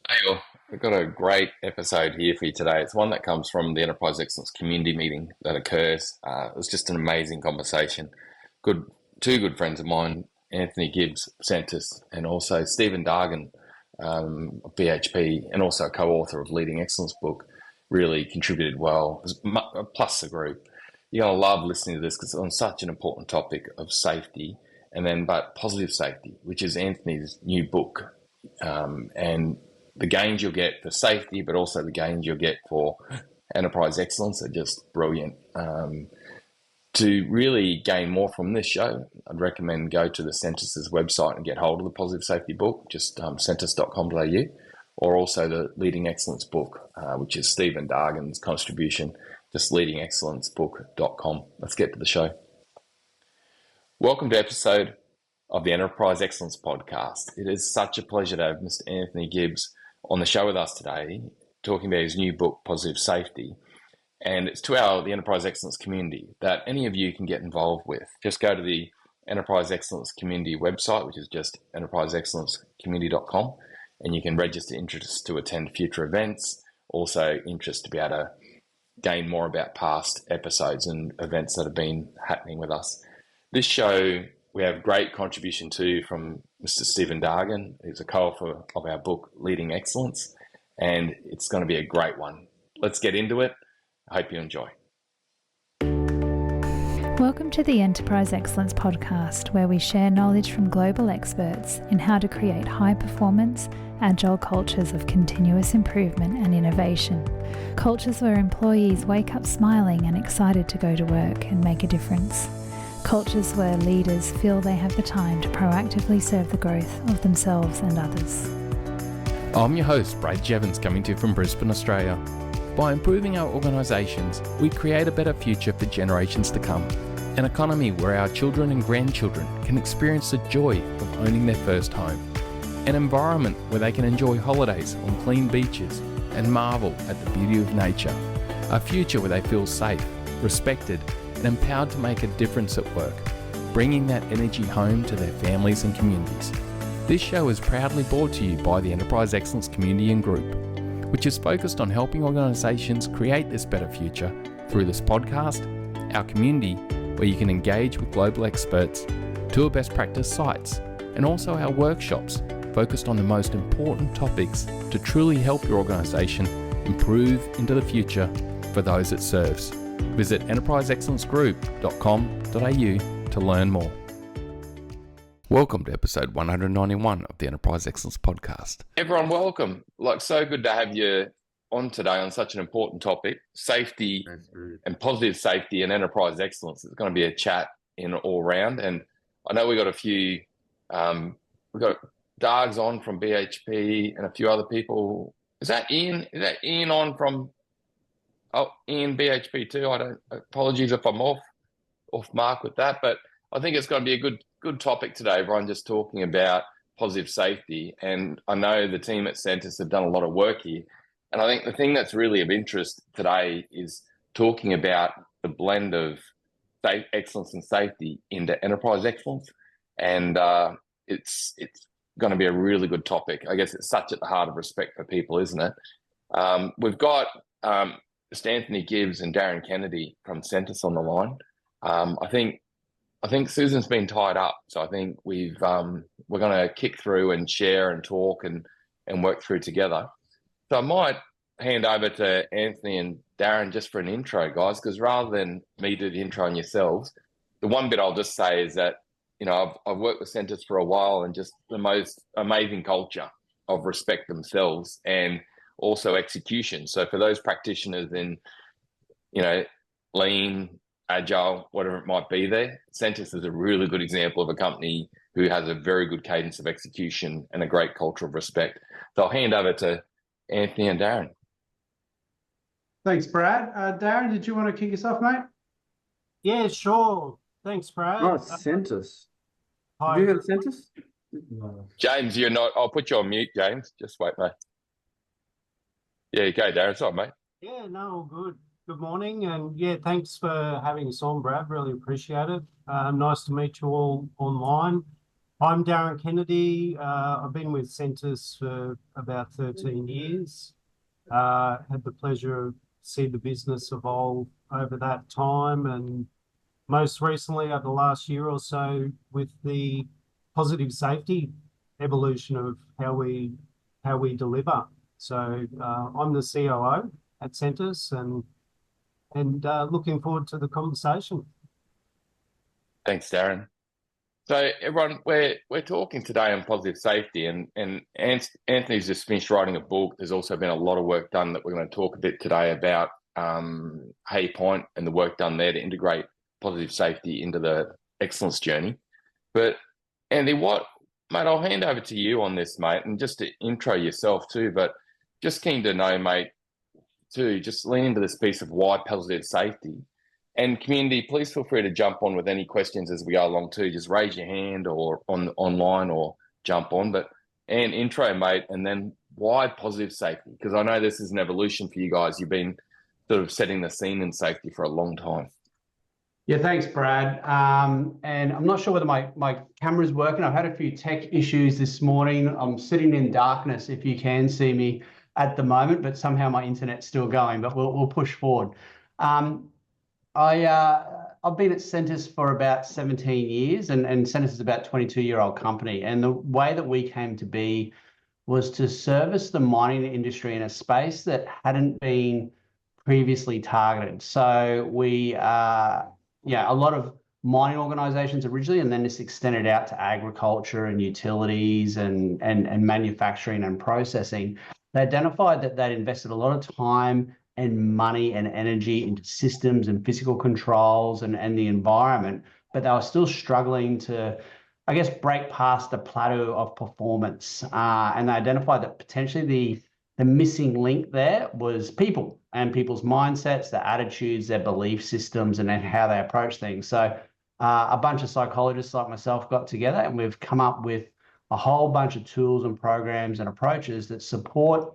Hey, all. We've got a great episode here for you today. It's one that comes from the Enterprise Excellence community meeting that occurs. It was just an amazing conversation. Two good friends of mine, Anthony Gibbs, Sentis, and also Stephen Dargan, of BHP, and also a co-author of Leading Excellence book, really contributed well. Plus the group. You're gonna love listening to this because it's on such an important topic of safety, but positive safety, which is Anthony's new book, and the gains you'll get for safety, but also the gains you'll get for enterprise excellence are just brilliant. To really gain more from this show, I'd recommend go to the Sentis' website and get hold of the Positive Safety book, just sentis.com.au, or also the Leading Excellence book, which is Stephen Dargan's contribution, just leadingexcellencebook.com. Let's get to the show. Welcome to episode of the Enterprise Excellence podcast. It is such a pleasure to have Mr. Anthony Gibbs on the show with us today, talking about his new book, Positive Safety. And it's to the Enterprise Excellence community that any of you can get involved with. Just go to the Enterprise Excellence community website, which is just enterpriseexcellencecommunity.com, and you can register interest to attend future events, also interest to be able to gain more about past episodes and events that have been happening with us. This show, we have great contribution too from Mr. Stephen Dargan, who's a co-author of our book, Leading Excellence, and it's going to be a great one. Let's get into it. I hope you enjoy. Welcome to the Enterprise Excellence podcast, where we share knowledge from global experts in how to create high-performance, agile cultures of continuous improvement and innovation. Cultures where employees wake up smiling and excited to go to work and make a difference. Cultures where leaders feel they have the time to proactively serve the growth of themselves and others. I'm your host, Brad Jevons, coming to you from Brisbane, Australia. By improving our organisations, we create a better future for generations to come. An economy where our children and grandchildren can experience the joy of owning their first home. An environment where they can enjoy holidays on clean beaches and marvel at the beauty of nature. A future where they feel safe, respected, and empowered to make a difference at work, bringing that energy home to their families and communities. This show is proudly brought to you by the Enterprise Excellence Community and Group, which is focused on helping organisations create this better future through this podcast, our community where you can engage with global experts, tour best practice sites, and also our workshops focused on the most important topics to truly help your organisation improve into the future for those it serves. Visit enterpriseexcellencegroup.com.au to learn more. Welcome to episode 191 of the Enterprise Excellence podcast. Everyone, welcome. So good to have you on today on such an important topic, safety and positive safety and enterprise excellence. It's going to be a chat in all round. And I know we got a few, we've got Dargs on from BHP and a few other people. Is that Ian? Is that Ian on from Ian BHP too? Apologies if I'm off mark with that, but I think it's going to be a good topic today, everyone, just talking about positive safety. And I know the team at Sentis have done a lot of work here. And I think the thing that's really of interest today is talking about the blend of excellence and safety into enterprise excellence. And it's going to be a really good topic. I guess it's such at the heart of respect for people, isn't it? We've got Mr. Anthony Gibbs and Darren Kennedy from Sentis on the line. I think Susan's been tied up, so I think we're going to kick through and share and talk and work through together. So I might hand over to Anthony and Darren just for an intro, guys, because rather than me do the intro on yourselves, the one bit I'll just say is that, you know, I've worked with Sentis for a while and just the most amazing culture of respect themselves and also execution. So for those practitioners in, you know, lean, agile, whatever it might be there, Sentis is a really good example of a company who has a very good cadence of execution and a great culture of respect. So I'll hand over to Anthony and Darren. Thanks, Brad. Darren, did you want to kick us off, mate? Yeah, sure. Thanks, Brad. Oh, Sentis. Hi. Have you heard of Sentis? No. James, you're not. I'll put you on mute, James. Just wait, mate. Yeah, you go, Darren. It's all right, mate. Yeah, no, all good. Good morning, and yeah, thanks for having us on, Brad. Really appreciate it. Nice to meet you all online. I'm Darren Kennedy. I've been with Sentis for about 13 years. Had the pleasure of see the business evolve over that time, and most recently over the last year or so with the positive safety evolution of how we deliver. So I'm the COO at Sentis, and looking forward to the conversation. Thanks, Darren. So everyone, we're talking today on positive safety, and Anthony's just finished writing a book. There's also been a lot of work done that we're going to talk a bit today about Hay Point and the work done there to integrate positive safety into the excellence journey. But Andy, mate, I'll hand over to you on this, mate, and just to intro yourself too, but just keen to know, mate, too, just lean into this piece of why positive safety. And community, please feel free to jump on with any questions as we go along too. Just raise your hand or online or jump on. But and intro, mate, and then why positive safety? Because I know this is an evolution for you guys. You've been sort of setting the scene in safety for a long time. Yeah, thanks, Brad. And I'm not sure whether my camera's working. I've had a few tech issues this morning. I'm sitting in darkness, if you can see me at the moment, but somehow my internet's still going, but we'll push forward. I've been at Sentis for about 17 years, and Sentis is about a 22-year-old company. And the way that we came to be was to service the mining industry in a space that hadn't been previously targeted. So we, a lot of mining organizations originally, and then this extended out to agriculture and utilities and manufacturing and processing. They identified that they'd invested a lot of time and money and energy into systems and physical controls and the environment, but they were still struggling to, I guess, break past the plateau of performance. And they identified that potentially the missing link there was people and people's mindsets, their attitudes, their belief systems, and then how they approach things. So a bunch of psychologists like myself got together, and we've come up with a whole bunch of tools and programs and approaches that support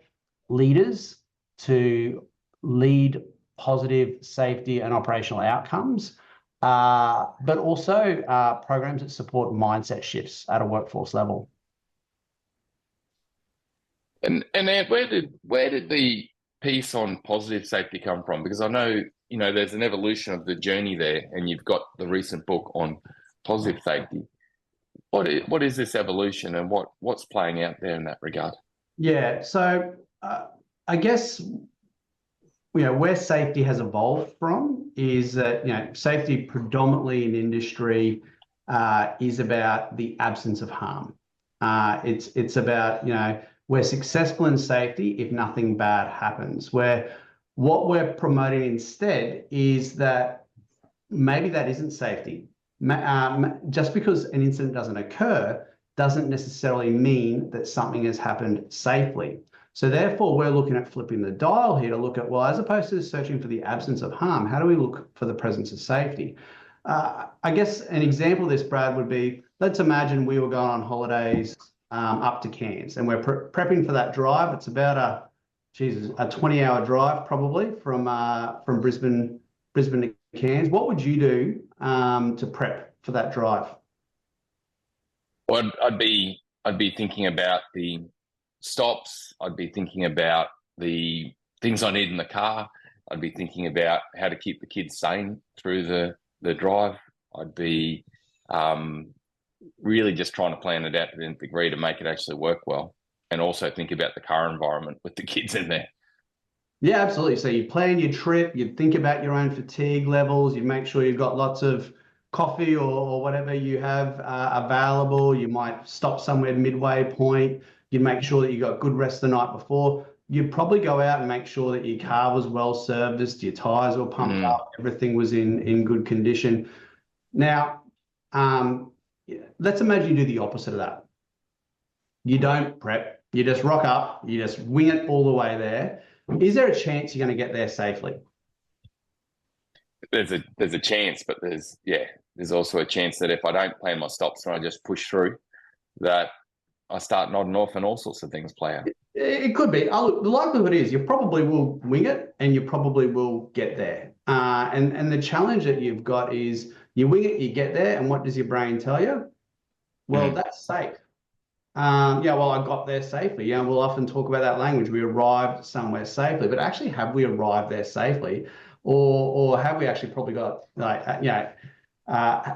leaders to lead positive safety and operational outcomes, but also programs that support mindset shifts at a workforce level. And Ant, where did the piece on positive safety come from? Because I know, there's an evolution of the journey there, and you've got the recent book on positive safety. What is this evolution, and what's playing out there in that regard? Yeah, so I guess where safety has evolved from is that safety predominantly in industry is about the absence of harm. It's about we're successful in safety if nothing bad happens. Where what we're promoting instead is that maybe that isn't safety. Just because an incident doesn't occur doesn't necessarily mean that something has happened safely. So therefore, we're looking at flipping the dial here to look at, well, as opposed to searching for the absence of harm, how do we look for the presence of safety? I guess an example of this, Brad, would be, let's imagine we were going on holidays up to Cairns, and we're prepping for that drive. It's about a 20-hour drive probably from Brisbane to Cairns. What would you do to prep for that drive? Well, I'd be thinking about the stops. I'd be thinking about the things I need in the car. I'd be thinking about how to keep the kids sane through the drive. I'd be really just trying to plan it out to the nth degree to make it actually work well, and also think about the car environment with the kids in there. Yeah, absolutely. So you plan your trip, you think about your own fatigue levels, you make sure you've got lots of coffee or whatever you have available. You might stop somewhere midway point. You make sure that you got good rest the night before. You'd probably go out and make sure that your car was well serviced, your tires were pumped up, everything was in good condition. Now, let's imagine you do the opposite of that. You don't prep, you just rock up, you just wing it all the way there. Is there a chance you're going to get there safely? There's a chance, but there's also a chance that if I don't plan my stops and I just push through, that I start nodding off and all sorts of things play out. It could be. The likelihood is you probably will wing it and you probably will get there. And the challenge that you've got is you wing it, you get there, and what does your brain tell you? Well, that's safe. Yeah, well, I got there safely. Yeah, we'll often talk about that language. We arrived somewhere safely, but actually, have we arrived there safely, or have we actually probably got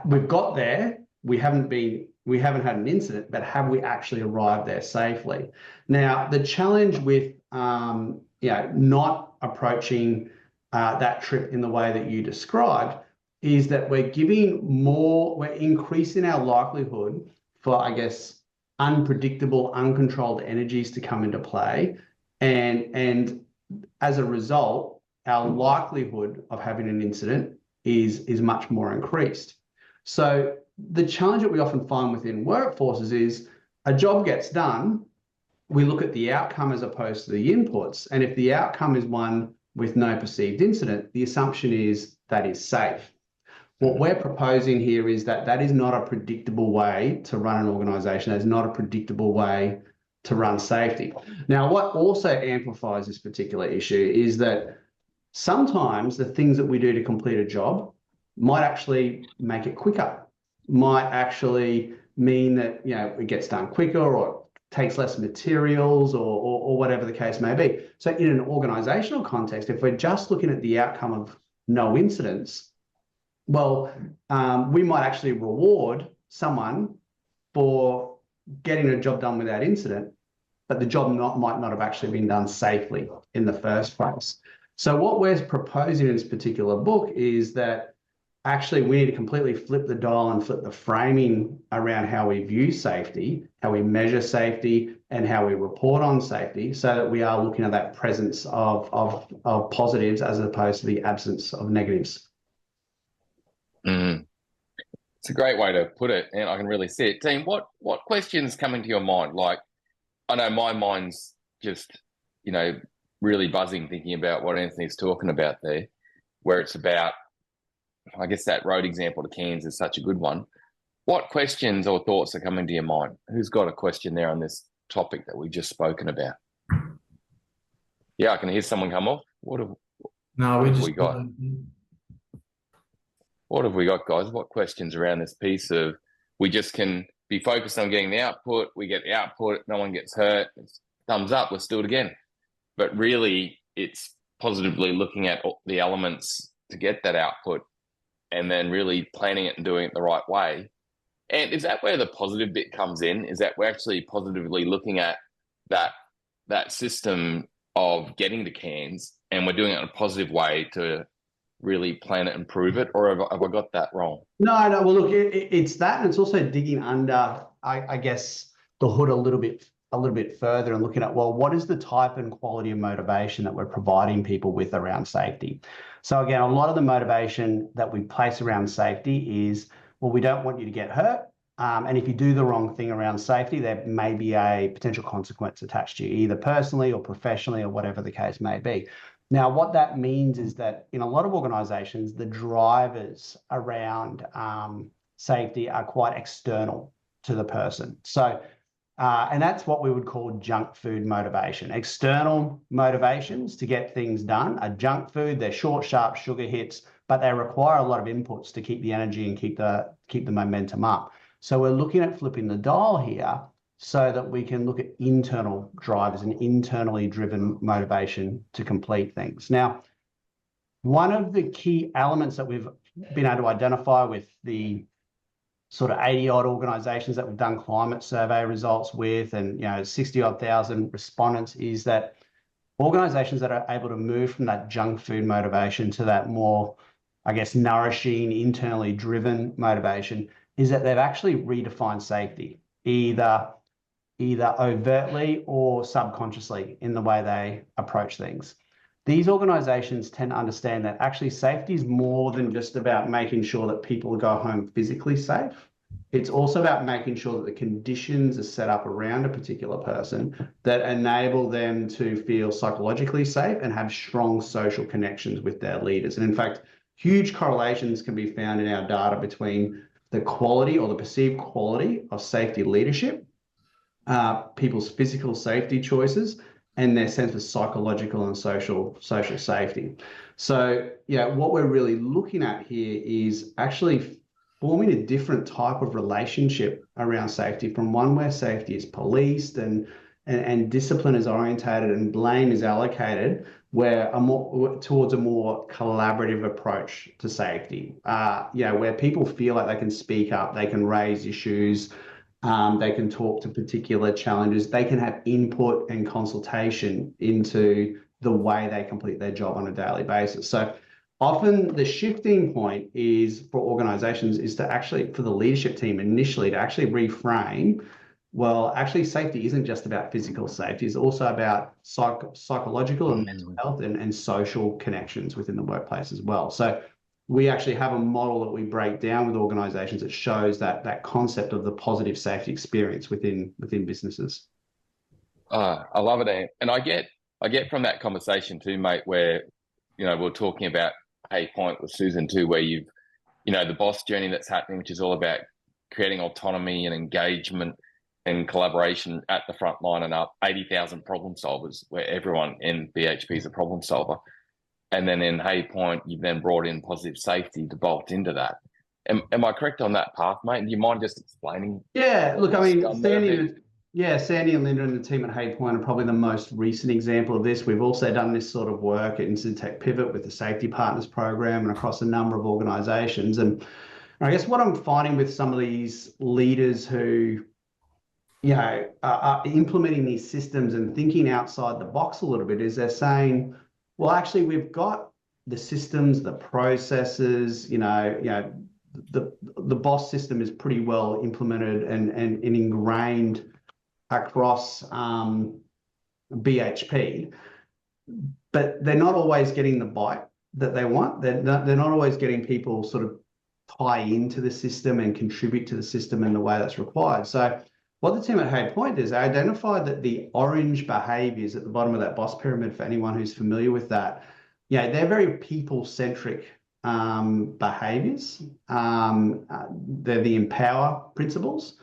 we've got there. We haven't had an incident, but have we actually arrived there safely? Now, the challenge with not approaching that trip in the way that you described is that we're increasing our likelihood for, I guess, unpredictable, uncontrolled energies to come into play. And as a result, our likelihood of having an incident is much more increased. So the challenge that we often find within workforces is a job gets done, we look at the outcome as opposed to the inputs. And if the outcome is one with no perceived incident, the assumption is that is safe. What we're proposing here is that is not a predictable way to run an organization. That's not a predictable way to run safety. Now, what also amplifies this particular issue is that sometimes the things that we do to complete a job might actually make it quicker, might actually mean that it gets done quicker or takes less materials or whatever the case may be. So in an organizational context, if we're just looking at the outcome of no incidents, well, we might actually reward someone for getting a job done without incident, but the job might not have actually been done safely in the first place. So what we're proposing in this particular book is that actually we need to completely flip the dial and flip the framing around how we view safety, how we measure safety, and how we report on safety, so that we are looking at that presence of positives as opposed to the absence of negatives. It's a great way to put it, and I can really see it. Team, what questions come into your mind? Like, I know my mind's just, really buzzing thinking about what Anthony's talking about there, where it's about, I guess that road example to Cairns is such a good one. What questions or thoughts are coming to your mind? Who's got a question there on this topic that we've just spoken about? Yeah, I can hear someone come off. What have we got? What have we got, guys? What questions around this piece of we just can be focused on getting the output, we get the output, no one gets hurt, it's thumbs up, let's do it again. But really, it's positively looking at the elements to get that output and then really planning it and doing it the right way. And is that where the positive bit comes in? Is that we're actually positively looking at that system of getting to Cairns and we're doing it in a positive way to really plan it and prove it, or have I got that wrong? No. Well, look, it's that, and it's also digging under, I guess, the hood a little bit further and looking at, well, what is the type and quality of motivation that we're providing people with around safety? So again, a lot of the motivation that we place around safety is, well, we don't want you to get hurt. And if you do the wrong thing around safety, there may be a potential consequence attached to you, either personally or professionally or whatever the case may be. Now, what that means is that in a lot of organizations, the drivers around safety are quite external to the person. So, and that's what we would call junk food motivation. External motivations to get things done are junk food. They're short, sharp sugar hits, but they require a lot of inputs to keep the energy and keep the momentum up. So we're looking at flipping the dial here so that we can look at internal drivers and internally driven motivation to complete things. Now, one of the key elements that we've been able to identify with the sort of 80-odd organizations that we've done climate survey results with and 60-odd thousand respondents is that organizations that are able to move from that junk food motivation to that more, I guess, nourishing, internally driven motivation is that they've actually redefined safety, either overtly or subconsciously in the way they approach things. These organizations tend to understand that actually safety is more than just about making sure that people go home physically safe. It's also about making sure that the conditions are set up around a particular person that enable them to feel psychologically safe and have strong social connections with their leaders. And in fact, huge correlations can be found in our data between the quality or the perceived quality of safety leadership, people's physical safety choices, and their sense of psychological and social safety. So, what we're really looking at here is actually forming a different type of relationship around safety, from one where safety is policed and discipline is orientated and blame is allocated, where towards a more collaborative approach to safety. Where people feel like they can speak up, they can raise issues, they can talk to particular challenges, they can have input and consultation into the way they complete their job on a daily basis. So often the shifting point is for organizations is to actually, for the leadership team initially, to actually reframe, well, actually safety isn't just about physical safety, it's also about psychological and mental health and social connections within the workplace as well. So we actually have a model that we break down with organizations that shows that concept of the positive safety experience within businesses. I love it, and I get from that conversation too, mate, where we're talking about point with Susan too, where you've the boss journey that's happening, which is all about creating autonomy and engagement and collaboration at the front line and up 80,000 problem solvers, where everyone in BHP is a problem solver. And then in Point, you've then brought in positive safety to bolt into that. Am I correct on that path, mate? Do you mind just explaining? Yeah, look, I mean, Sandy and Linda and the team at Point are probably the most recent example of this. We've also done this sort of work at Incident Pivot with the Safety Partners program and across a number of organizations. And I guess what I'm finding with some of these leaders who are implementing these systems and thinking outside the box a little bit is they're saying, well, actually, we've got the systems, the processes, the BOSS system is pretty well implemented and ingrained across BHP, but they're not always getting the bite that they want. They're not always getting people sort of tie into the system and contribute to the system in the way that's required. So what the team at Point is, they identified that the orange behaviors at the bottom of that BOSS pyramid, for anyone who's familiar with that, they're very people-centric behaviors. They're the empower principles.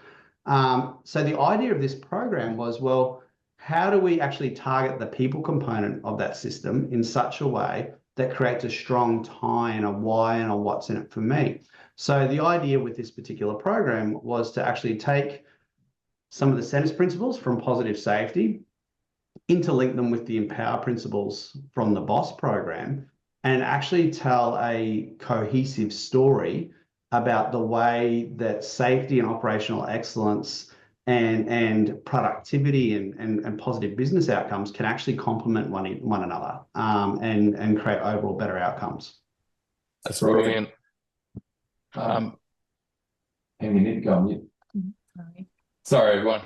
So the idea of this program was, well, how do we actually target the people component of that system in such a way that creates a strong tie and a why and a what's in it for me? So the idea with this particular program was to actually take some of the Sentis principles from positive safety, interlink them with the empower principles from the BOSS program, and actually tell a cohesive story about the way that safety and operational excellence and productivity and positive business outcomes can actually complement one another and create overall better outcomes. That's brilliant. And you need to go on mute. Sorry, everyone.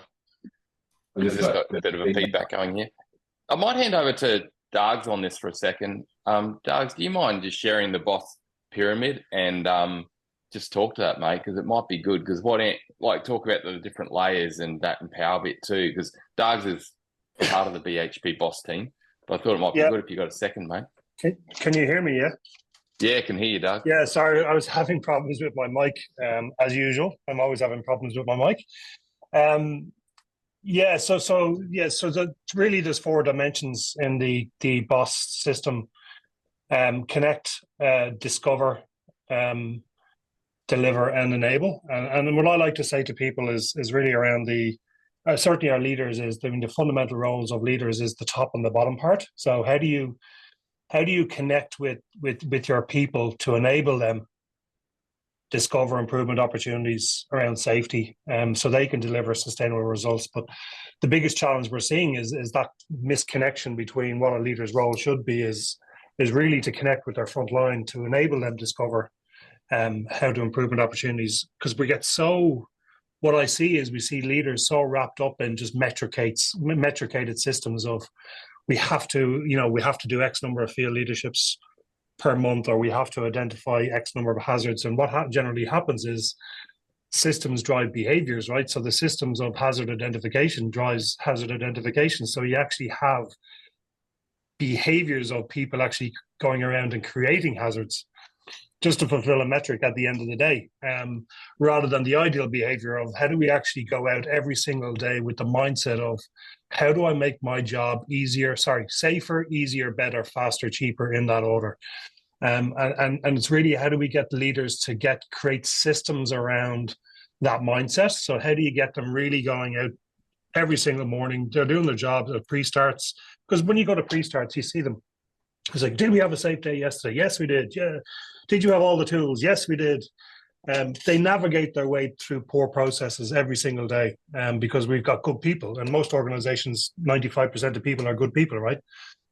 I just got a bit of a feedback going here. I might hand over to Dargs on this for a second. Dargs, do you mind just sharing the BOSS pyramid and just talk to that, mate? Because it might be good. Because talk about the different layers and that empower bit too. Because Dargs is part of the BHP BOSS team, but I thought it might be good if you got a second, mate. Can you hear me? Yeah. Yeah, I can hear you, Doug. Yeah, sorry, I was having problems with my mic, as usual. I'm always having problems with my mic. Really there's 4 dimensions in the BOSS system: connect, discover, deliver, and enable. And what I like to say to people is really around certainly our leaders the fundamental roles of leaders is the top and the bottom part. So how do you connect with your people to enable them discover improvement opportunities around safety, so they can deliver sustainable results? But the biggest challenge we're seeing is that misconnection between what a leader's role should be is really to connect with their front line to enable them discover how to improvement opportunities. Because what I see is we see leaders so wrapped up in just metricated systems of we have to do X number of field leaderships per month, or we have to identify X number of hazards. And what generally happens is systems drive behaviors, right? So the systems of hazard identification drives hazard identification. So you actually have behaviors of people actually going around and creating hazards just to fulfill a metric at the end of the day, rather than the ideal behavior of how do we actually go out every single day with the mindset of how do I make my job safer, easier, better, faster, cheaper, in that order. And it's really, how do we get leaders to create systems around that mindset? So how do you get them really going out every single morning? They're doing their jobs at pre-starts, because when you go to pre-starts, you see them. It's like, did we have a safe day yesterday? Yes, we did. Yeah. Did you have all the tools? Yes, we did. They navigate their way through poor processes every single day, because we've got good people. And most organizations, 95% of people are good people, right?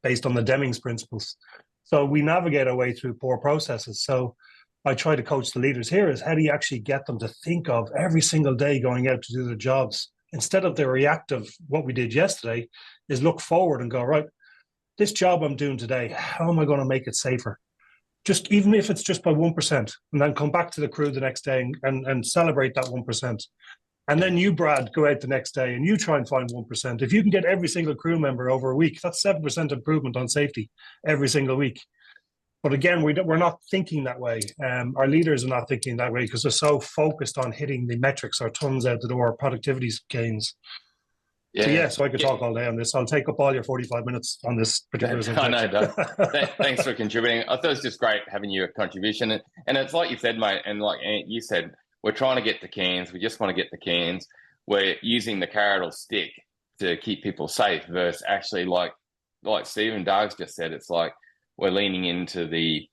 Based on the Deming's principles. So we navigate our way through poor processes. So I try to coach the leaders here is, how do you actually get them to think of every single day going out to do their jobs? Instead of the reactive, what we did yesterday, is look forward and go, right, this job I'm doing today, how am I going to make it safer? Just even if it's just by 1%, and then come back to the crew the next day and celebrate that 1%. And then you, Brad, go out the next day and you try and find 1%. If you can get every single crew member over a week, that's 7% improvement on safety every single week. But again, we're not thinking that way. Our leaders are not thinking that way because they're so focused on hitting the metrics or tons out the door, productivity gains. So I could talk all day on this. I'll take up all your 45 minutes on this particular subject. I know, Doug. Thanks for contributing. I thought it was just great having your contribution. And it's like you said, mate, and like you said, we're trying to get the cans. We just want to get the cans. We're using the carrot or stick to keep people safe versus actually, like Stephen Doug's just said, it's like we're leaning into the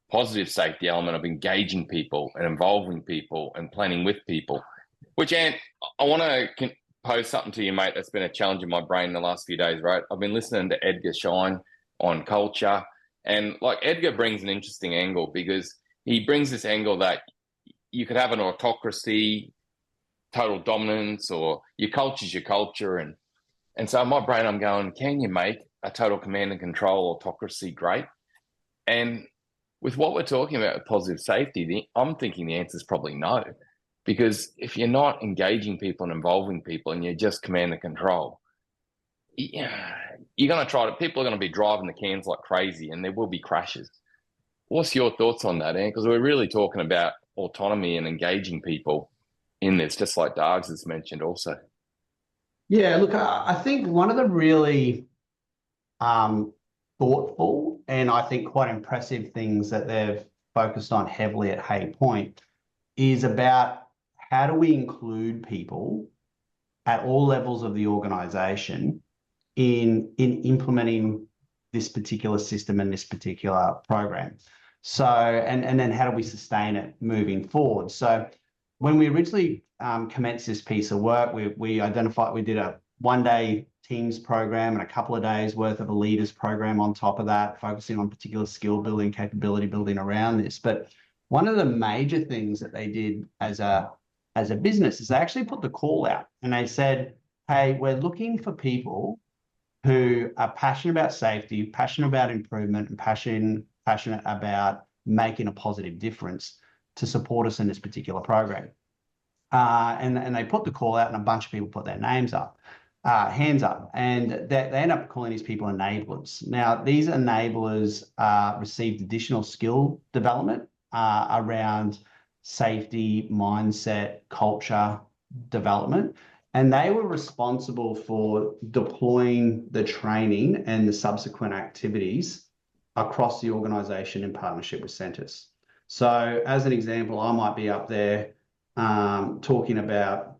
positive safety element of engaging people and involving people and planning with people. Which, Ant, I want to pose something to you, mate, that's been a challenge in my brain the last few days, right? I've been listening to Edgar Schein on culture, and like Edgar brings an interesting angle because he brings this angle that you could have an autocracy, total dominance, or your culture's your culture. And so in my brain, I'm going, can you make a total command and control autocracy great? And with what we're talking about with positive safety, I'm thinking the answer is probably no. Because if you're not engaging people and involving people and you're just command and control, you're going to try to, people are going to be driving the cans like crazy and there will be crashes. What's your thoughts on that, Anne? Because we're really talking about autonomy and engaging people in this, just like Dargs has mentioned also. Yeah, look, I think one of the really thoughtful and I think quite impressive things that they've focused on heavily at Hay Point is about how do we include people at all levels of the organization in implementing this particular system and this particular program. So, and then how do we sustain it moving forward? So when we originally commenced this piece of work, we identified, we did a one-day teams program and a couple of days worth of a leaders program on top of that, focusing on particular skill building, capability building around this. But one of the major things that they did as a business is they actually put the call out and they said, hey, we're looking for people who are passionate about safety, passionate about improvement, and passionate about making a positive difference to support us in this particular program. And they put the call out and a bunch of people put their hands up, and they end up calling these people enablers. Now, these enablers received additional skill development around safety, mindset, culture development, and they were responsible for deploying the training and the subsequent activities across the organization in partnership with Sentis. So as an example, I might be up there talking about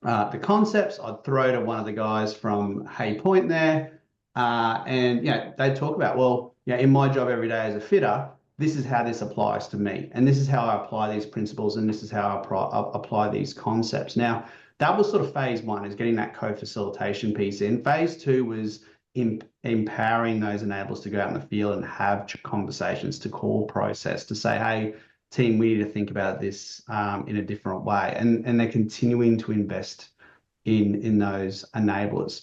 the concepts. I'd throw to one of the guys from Hay Point there, and they'd talk about, well, in my job every day as a fitter, this is how this applies to me, and this is how I apply these principles, and this is how I apply these concepts. Now, that was sort of phase one, is getting that co-facilitation piece in. Phase two was empowering those enablers to go out in the field and have conversations, to call process, to say, hey, team, we need to think about this in a different way. And they're continuing to invest in those enablers.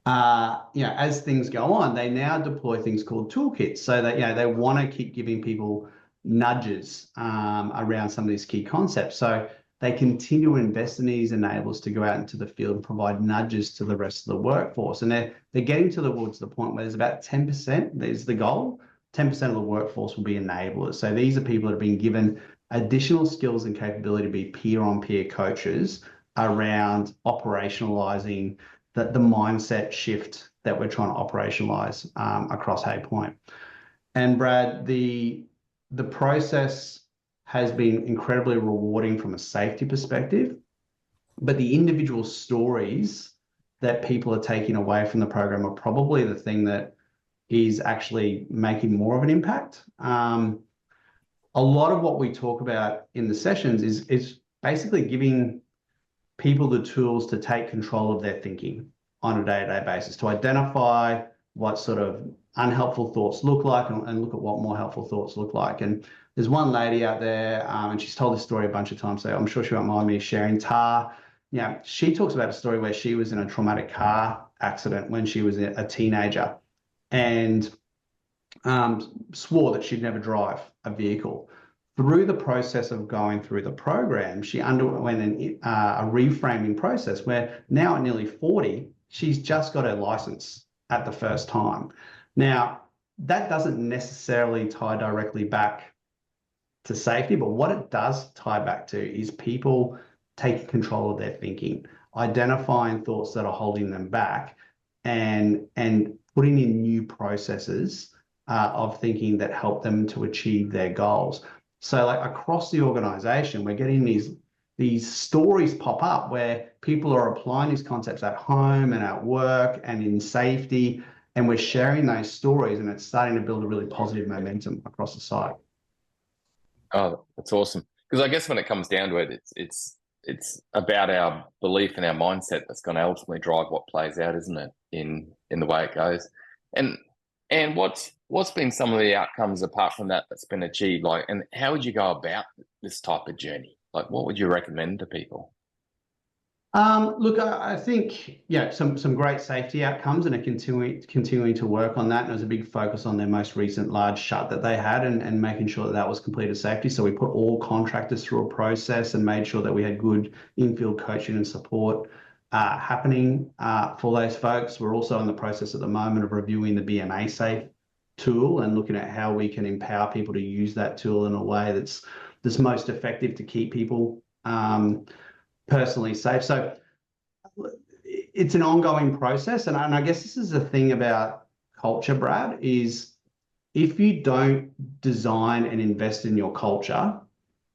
As things go on, they now deploy things called toolkits, so that they want to keep giving people nudges around some of these key concepts. So they continue to invest in these enablers to go out into the field and provide nudges to the rest of the workforce. And they're getting towards the point where there's about 10%, there's the goal, 10% of the workforce will be enablers. So these are people that have been given additional skills and capability to be peer-on-peer coaches around operationalizing the mindset shift that we're trying to operationalize across Hay Point. And Brad, the process has been incredibly rewarding from a safety perspective, but the individual stories that people are taking away from the program are probably the thing that is actually making more of an impact. A lot of what we talk about in the sessions is basically giving people the tools to take control of their thinking on a day-to-day basis, to identify what sort of unhelpful thoughts look like and look at what more helpful thoughts look like. And there's one lady out there, and she's told this story a bunch of times, so I'm sure she won't mind me sharing. She talks about a story where she was in a traumatic car accident when she was a teenager, and swore that she'd never drive a vehicle. Through the process of going through the program, she underwent a reframing process where now at nearly 40, she's just got her license at the first time. Now, that doesn't necessarily tie directly back to safety, but what it does tie back to is people taking control of their thinking, identifying thoughts that are holding them back, and putting in new processes of thinking that help them to achieve their goals. So like across the organization, we're getting these stories pop up where people are applying these concepts at home and at work and in safety, and we're sharing those stories, and it's starting to build a really positive momentum across the site. Oh, that's awesome. Because I guess when it comes down to it, it's about our belief and our mindset that's going to ultimately drive what plays out, isn't it? In the way it goes. And what's been some of the outcomes apart from that that's been achieved? Like, and how would you go about this type of journey? Like, what would you recommend to people? Look, I think, some great safety outcomes, and are continuing to work on that. And there was a big focus on their most recent large shut that they had, and making sure that was completed safely. So we put all contractors through a process and made sure that we had good in-field coaching and support happening for those folks. We're also in the process at the moment of reviewing the BMA Safe tool and looking at how we can empower people to use that tool in a way that's most effective to keep people personally safe. So it's an ongoing process. And I guess this is the thing about culture, Brad, is if you don't design and invest in your culture,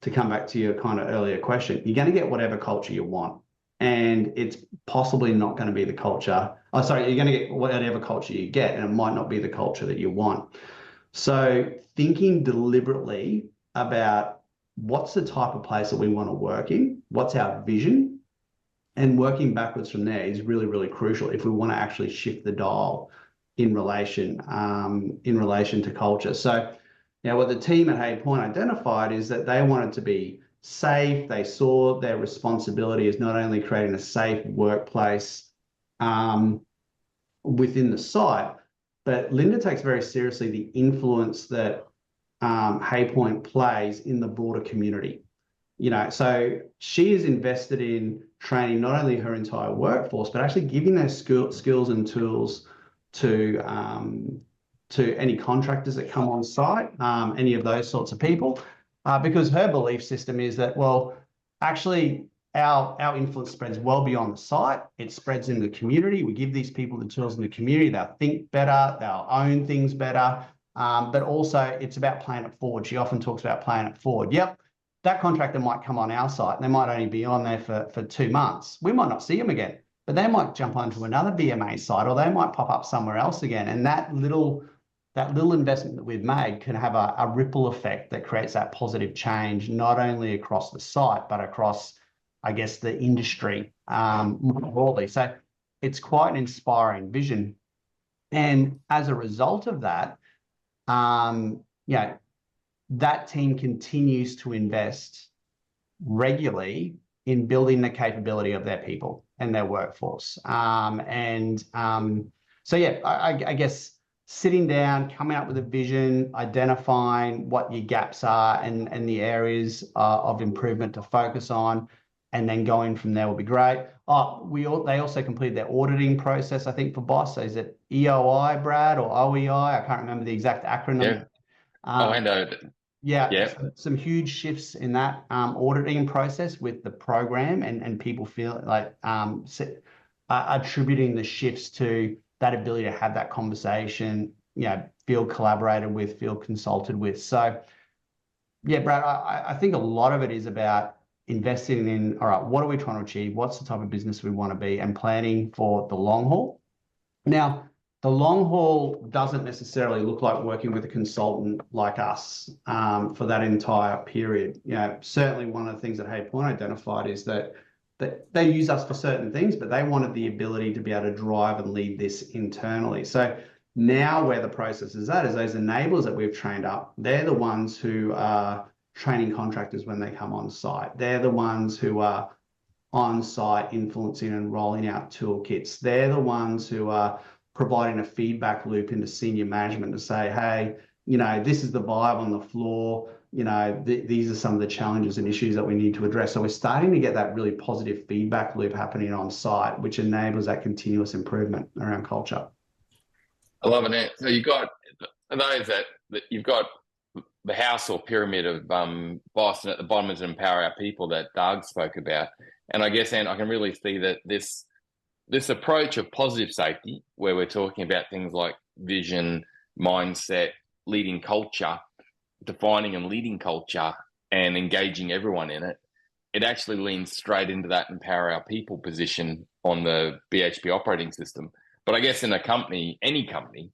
to come back to your kind of earlier question, you're going to get whatever culture you want. And it's possibly not going to be the culture. You're going to get whatever culture you get, and it might not be the culture that you want. So thinking deliberately about what's the type of place that we want to work in, what's our vision, and working backwards from there is really, really crucial if we want to actually shift the dial in relation to culture. So what the team at Hay Point identified is that they wanted to be safe. They saw their responsibility as not only creating a safe workplace within the site, but Linda takes very seriously the influence that Hay Point plays in the broader community. So she is invested in training not only her entire workforce, but actually giving those skills and tools to any contractors that come on site, any of those sorts of people, because her belief system is that, well, actually our influence spreads well beyond the site. It spreads in the community. We give these people the tools in the community. They'll think better. They'll own things better. But also it's about playing it forward. She often talks about playing it forward. Yep, that contractor might come on our site and they might only be on there for 2 months. We might not see them again, but they might jump onto another BMA site, or they might pop up somewhere else again. And that little investment that we've made can have a ripple effect that creates that positive change, not only across the site, but across, I guess, the industry more broadly. So it's quite an inspiring vision. And as a result of that, that team continues to invest regularly in building the capability of their people and their workforce. I guess sitting down, coming up with a vision, identifying what your gaps are and the areas of improvement to focus on, and then going from there will be great. They also completed their auditing process, I think, for BOSS. So is it EOI, Brad, or OEI? I can't remember the exact acronym. Yeah. I know. Yeah. Some huge shifts in that auditing process with the program, and people feel like attributing the shifts to that ability to have that conversation feel collaborated with, feel consulted with. So yeah, Brad, I think a lot of it is about investing in, all right, what are we trying to achieve? What's the type of business we want to be, and planning for the long haul. Now, the long haul doesn't necessarily look like working with a consultant like us for that entire period. Certainly one of the things that Hey Point identified is that they use us for certain things, but they wanted the ability to be able to drive and lead this internally. So now where the process is at is those enablers that we've trained up, they're the ones who are training contractors when they come on site. They're the ones who are on site influencing and rolling out toolkits. They're the ones who are providing a feedback loop into senior management to say, hey, this is the vibe on the floor. These are some of the challenges and issues that we need to address. So we're starting to get that really positive feedback loop happening on site, which enables that continuous improvement around culture. I love it. So you've got those that you've got the house or pyramid of Boston at the bottom is empower our people that Doug spoke about. And I guess, and I can really see that this approach of positive safety, where we're talking about things like vision, mindset, leading culture, defining and leading culture, and engaging everyone in it, it actually leans straight into that empower our people position on the BHP operating system. But I guess in a company, any company,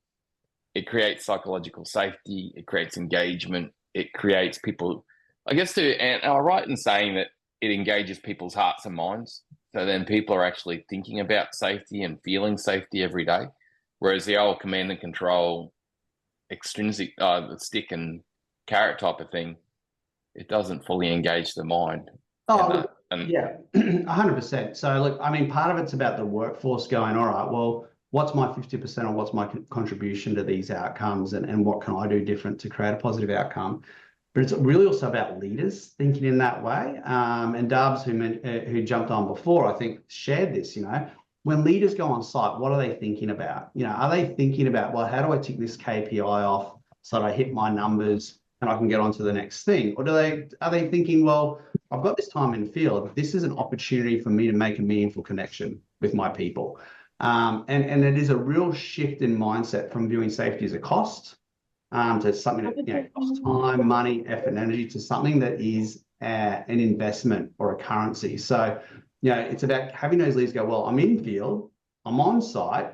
it creates psychological safety, it creates engagement, it creates people, I guess, and I'm right in saying that it engages people's hearts and minds. So then people are actually thinking about safety and feeling safety every day. Whereas the old command and control, extrinsic, the stick and carrot type of thing, it doesn't fully engage the mind. Yeah, 100%. So look, I mean, part of it's about the workforce going, all right, well, what's my 50% or what's my contribution to these outcomes, and what can I do different to create a positive outcome? But it's really also about leaders thinking in that way. And Dubs, who jumped on before, I think shared this, when leaders go on site, what are they thinking about? Are they thinking about, well, how do I tick this KPI off so that I hit my numbers and I can get on to the next thing? Or are they thinking, well, I've got this time in the field. This is an opportunity for me to make a meaningful connection with my people. And it is a real shift in mindset from viewing safety as a cost to something that costs time, money, effort, and energy, to something that is an investment or a currency. So, it's about having those leaders go, well, I'm in field, I'm on site.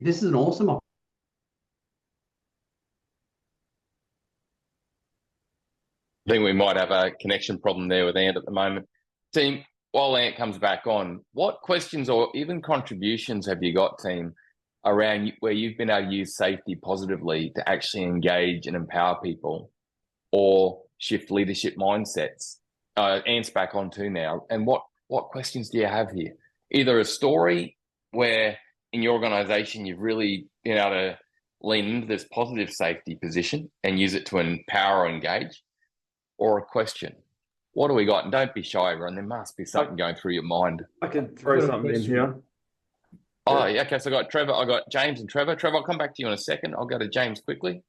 This is an awesome opportunity. I think we might have a connection problem there with Ant at the moment. Team, while Ant comes back on, what questions or even contributions have you got, team, around where you've been able to use safety positively to actually engage and empower people or shift leadership mindsets? Ant's back on too now. And what questions do you have here? Either a story where in your organisation you've really been able to lean into this positive safety position and use it to empower or engage, or a question. What do we got? And don't be shy, everyone. There must be something going through your mind. I can throw something in here. Oh, yeah. Okay. So I got Trevor. I got James and Trevor. Trevor, I'll come back to you in a second. I'll go to James quickly.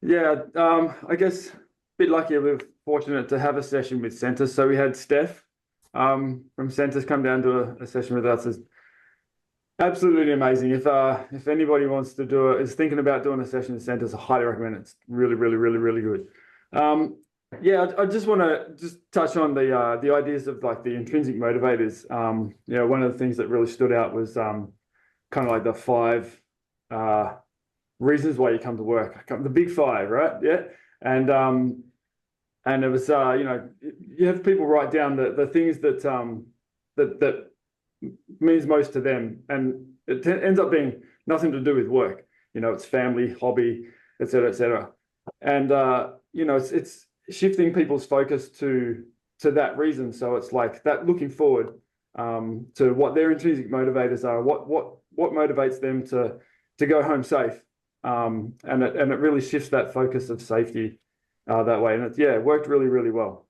Yeah. I guess a bit lucky. We're fortunate to have a session with Sentis. So we had Steph from Sentis come down to a session with us. It's absolutely amazing. If anybody wants to do it, is thinking about doing a session with Sentis, I highly recommend it. It's really, really, really, really good. Yeah, I just want to touch on the ideas of like the intrinsic motivators. One of the things that really stood out was kind of like the 5 reasons why you come to work. The big 5, right? Yeah, and it was you have people write down the things that means most to them, and it ends up being nothing to do with work. It's family, hobby, etc., etc. And it's shifting people's focus to that reason. So it's like that, looking forward to what their intrinsic motivators are, what motivates them to go home safe, and it really shifts that focus of safety that way. And it worked really, really well.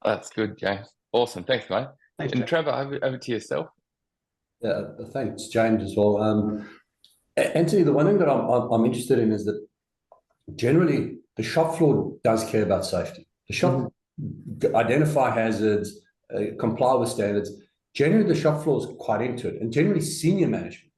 That's good, James. Awesome. Thanks, mate. Thanks, and James. Trevor, over to yourself. Yeah, thanks, James, as well. Anthony, the one thing that I'm interested in is that generally the shop floor does care about safety. The shop identify hazards, comply with standards. Generally, the shop floor is quite into it, and generally senior management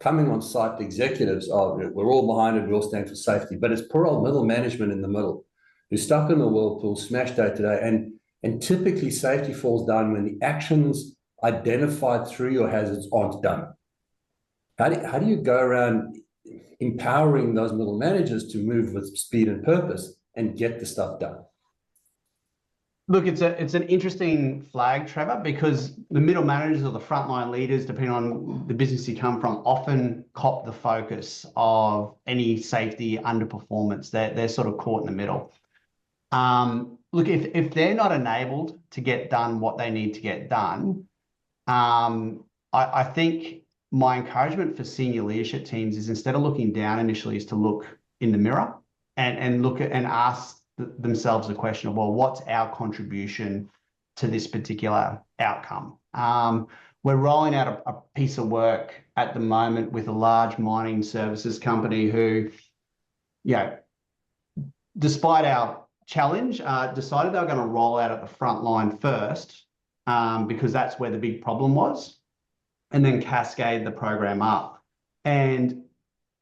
coming on site, the executives are, we're all behind it, we all stand for safety, but it's poor old middle management in the middle who's stuck in the whirlpool, smashed day to day, and typically safety falls down when the actions identified through your hazards aren't done. How do you go around empowering those middle managers to move with speed and purpose and get the stuff done? Look, it's an interesting flag, Trevor, because the middle managers or the frontline leaders, depending on the business you come from, often cop the focus of any safety underperformance. They're sort of caught in the middle. Look, if they're not enabled to get done what they need to get done, I think my encouragement for senior leadership teams is, instead of looking down initially, is to look in the mirror and look at and ask themselves the question of, well, what's our contribution to this particular outcome? We're rolling out a piece of work at the moment with a large mining services company who, despite our challenge, decided they were going to roll out at the front line first, because that's where the big problem was, and then cascade the program up. And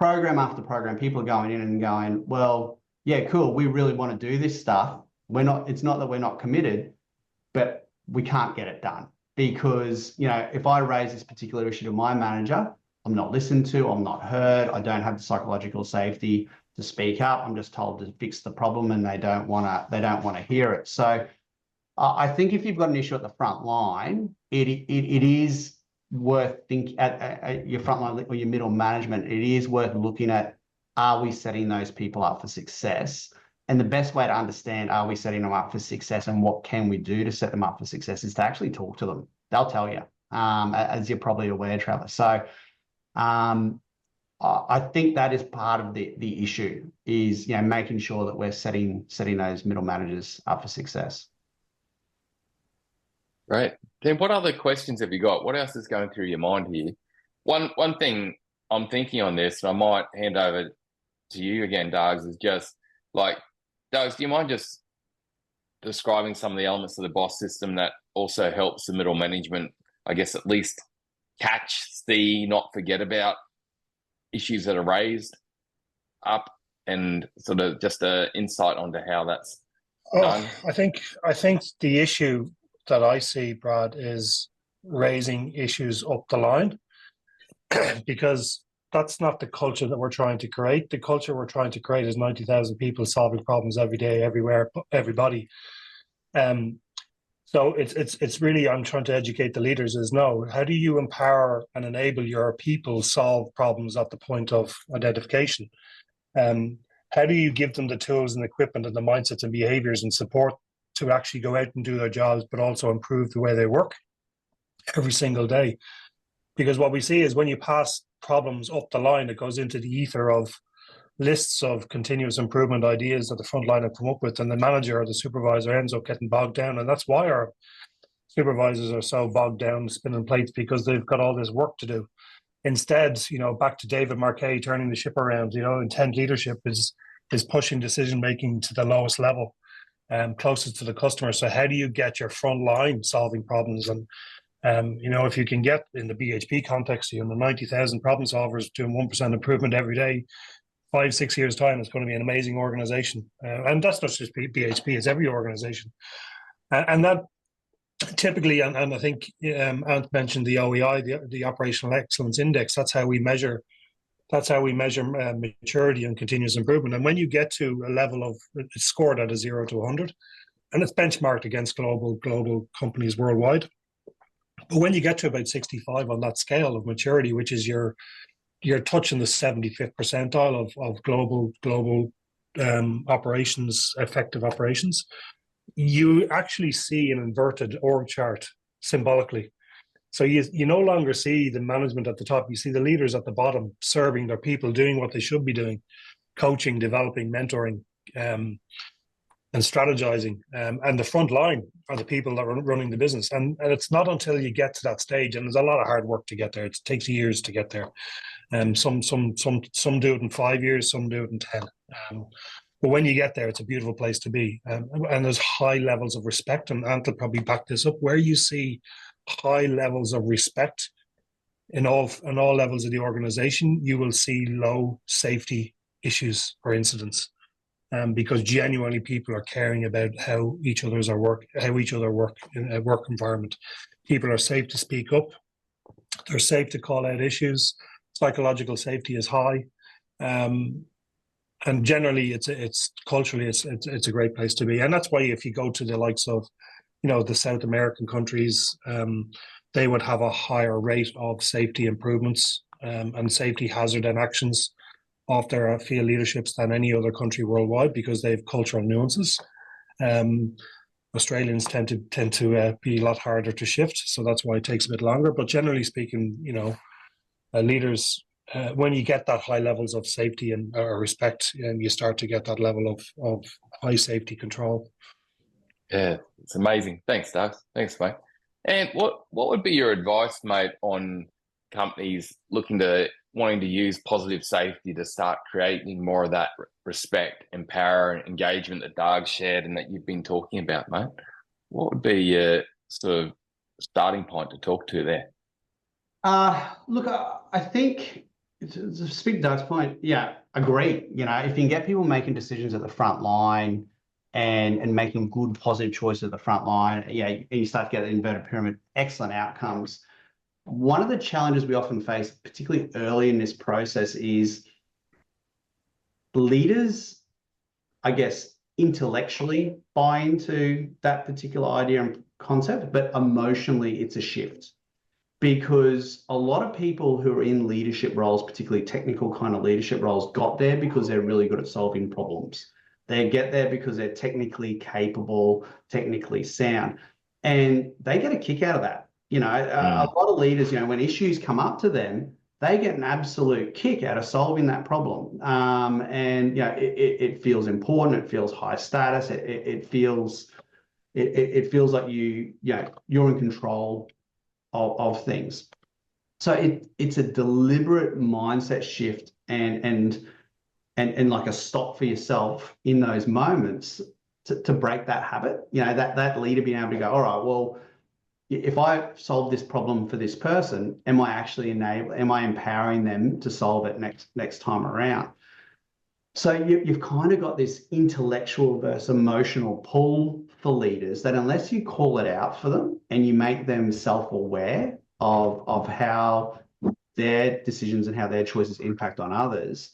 program after program, people are going in and going, well, yeah, cool, we really want to do this stuff. It's not that we're not committed, but we can't get it done because, if I raise this particular issue to my manager, I'm not listened to, I'm not heard, I don't have the psychological safety to speak up. I'm just told to fix the problem, and they don't want to hear it. So I think if you've got an issue at the front line, it is worth thinking at your frontline or your middle management. It is worth looking at, are we setting those people up for success? And the best way to understand, are we setting them up for success and what can we do to set them up for success, is to actually talk to them. They'll tell you, as you're probably aware, Trevor. So I think that is part of the issue, is making sure that we're setting those middle managers up for success. Right. Then what other questions have you got? What else is going through your mind here? One thing I'm thinking on this, and I might hand over to you again, Doug, is just like, Doug, do you mind just describing some of the elements of the BOSS system that also helps the middle management, I guess, at least catch, see, not forget about issues that are raised up, and sort of just an insight onto how that's done? I think the issue that I see, Brad, is raising issues up the line, because that's not the culture that we're trying to create. The culture we're trying to create is 90,000 people solving problems every day, everywhere, everybody. So it's really, I'm trying to educate the leaders, is no, how do you empower and enable your people solve problems at the point of identification? How do you give them the tools and equipment and the mindsets and behaviors and support to actually go out and do their jobs, but also improve the way they work every single day? Because what we see is, when you pass problems up the line, it goes into the ether of lists of continuous improvement ideas that the front line have come up with, and the manager or the supervisor ends up getting bogged down. And that's why our supervisors are so bogged down spinning plates, because they've got all this work to do. Instead, back to David Marquet turning the ship around, intent leadership is pushing decision making to the lowest level, closest to the customer. So how do you get your front line solving problems? And if you can get, in the BHP context, 90,000 problem solvers doing 1% improvement every day, 5-6 years time, it's going to be an amazing organization. And that's not just BHP; it's every organization. And that typically, and I think Ant mentioned the OEI, the Operational Excellence Index. That's how we measure. That's how we measure maturity and continuous improvement. And when you get to a level of, it's scored at a 0 to 100, and it's benchmarked against global companies worldwide. But when you get to about 65 on that scale of maturity, which is you're touching the 75th percentile of global operations, effective operations, you actually see an inverted org chart symbolically. So you no longer see the management at the top, you see the leaders at the bottom serving their people, doing what they should be doing, coaching, developing, mentoring, and strategizing. And the front line are the people that are running the business. And it's not until you get to that stage, and there's a lot of hard work to get there. It takes years to get there. Some do it in 5 years, some do it in 10. But when you get there, it's a beautiful place to be. And there's high levels of respect, and Ant will probably back this up, where you see high levels of respect in all levels of the organization, you will see low safety issues or incidents, because genuinely people are caring about how each other work in a work environment. People are safe to speak up. They're safe to call out issues. Psychological safety is high, and generally, it's culturally it's a great place to be. And that's why if you go to the likes of, the South American countries, they would have a higher rate of safety improvements and safety hazard and actions of their field leaderships than any other country worldwide, because they have cultural nuances. Australians tend to be a lot harder to shift, so that's why it takes a bit longer. But generally speaking, leaders, when you get that high levels of safety and respect, you start to get that level of high safety control. Yeah, it's amazing. Thanks, Doug. Thanks, mate. And what would be your advice, mate, on companies wanting to use positive safety to start creating more of that respect and power and engagement that Doug shared and that you've been talking about, mate? What would be your sort of starting point to talk to there? Look, I think to speak to Doug's point, yeah, agree. If you can get people making decisions at the front line and making good positive choices at the front line, and you start to get the inverted pyramid, excellent outcomes. One of the challenges we often face, particularly early in this process, is leaders, I guess, intellectually buy into that particular idea and concept, but emotionally it's a shift. Because a lot of people who are in leadership roles, particularly technical kind of leadership roles, got there because they're really good at solving problems. They get there because they're technically capable, technically sound, and they get a kick out of that. A lot of leaders, when issues come up to them, they get an absolute kick out of solving that problem. And it feels important. It feels high status. It feels like you're in control of things. So it's a deliberate mindset shift and like a stop for yourself in those moments to break that habit. That leader being able to go, all right, well, if I solve this problem for this person, am I empowering them to solve it next time around? So you've kind of got this intellectual versus emotional pull for leaders that unless you call it out for them and you make them self-aware of how their decisions and how their choices impact on others,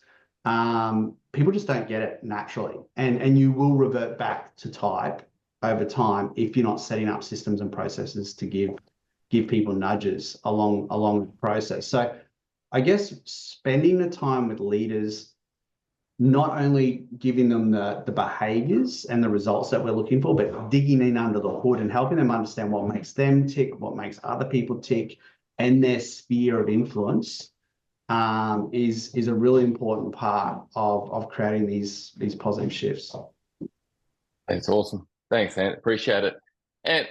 people just don't get it naturally. And you will revert back to type over time if you're not setting up systems and processes to give people nudges along the process. So I guess spending the time with leaders, not only giving them the behaviors and the results that we're looking for, but digging in under the hood and helping them understand what makes them tick, what makes other people tick, and their sphere of influence is a really important part of creating these positive shifts. That's awesome. Thanks, Ant. Appreciate it. And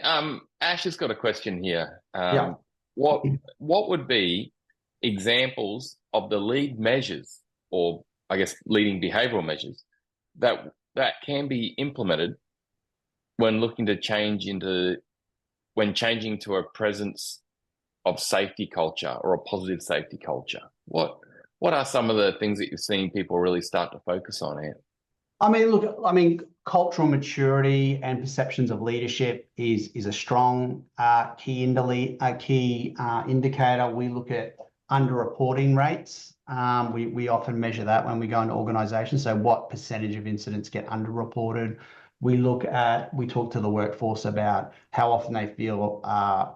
Ash has got a question here. What would be examples of the lead measures, or I guess leading behavioral measures, that can be implemented when looking to changing to a presence of safety culture or a positive safety culture? What are some of the things that you're seeing people really start to focus on, Ant? Cultural maturity and perceptions of leadership is a strong key indicator. We look at underreporting rates. We often measure that when we go into organizations. So what percentage of incidents get underreported? We talk to the workforce about how often they feel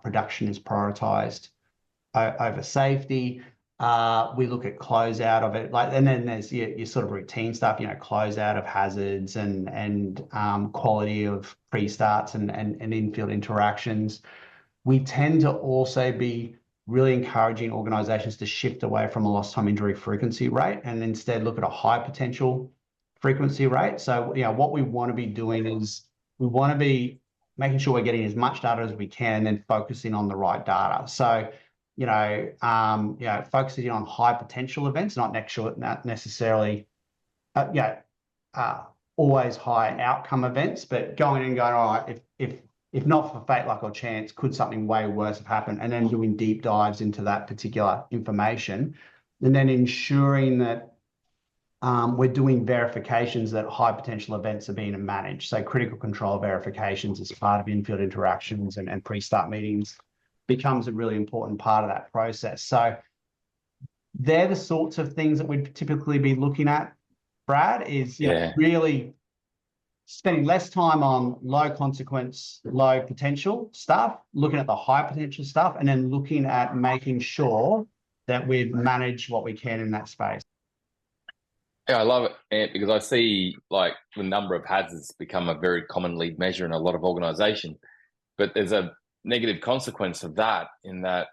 production is prioritized over safety. We look at closeout of it, and then there's your sort of routine stuff, closeout of hazards and quality of pre-starts and in-field interactions. We tend to also be really encouraging organizations to shift away from a lost time injury frequency rate and instead look at a high potential frequency rate. So, what we want to be doing is we want to be making sure we're getting as much data as we can and then focusing on the right data. So, focusing on high potential events, not necessarily, always high outcome events, but going, all right, if if not for fate, luck or chance, could something way worse have happened? And then doing deep dives into that particular information, and then ensuring that we're doing verifications that high potential events are being managed. So critical control verifications as part of in-field interactions and pre-start meetings becomes a really important part of that process. So they're the sorts of things that we'd typically be looking at, Brad, is really spending less time on low consequence, low potential stuff, looking at the high potential stuff, and then looking at making sure that we've managed what we can in that space. Yeah, I love it, Ant, because I see like the number of hazards become a very common lead measure in a lot of organisations, but there's a negative consequence of that in that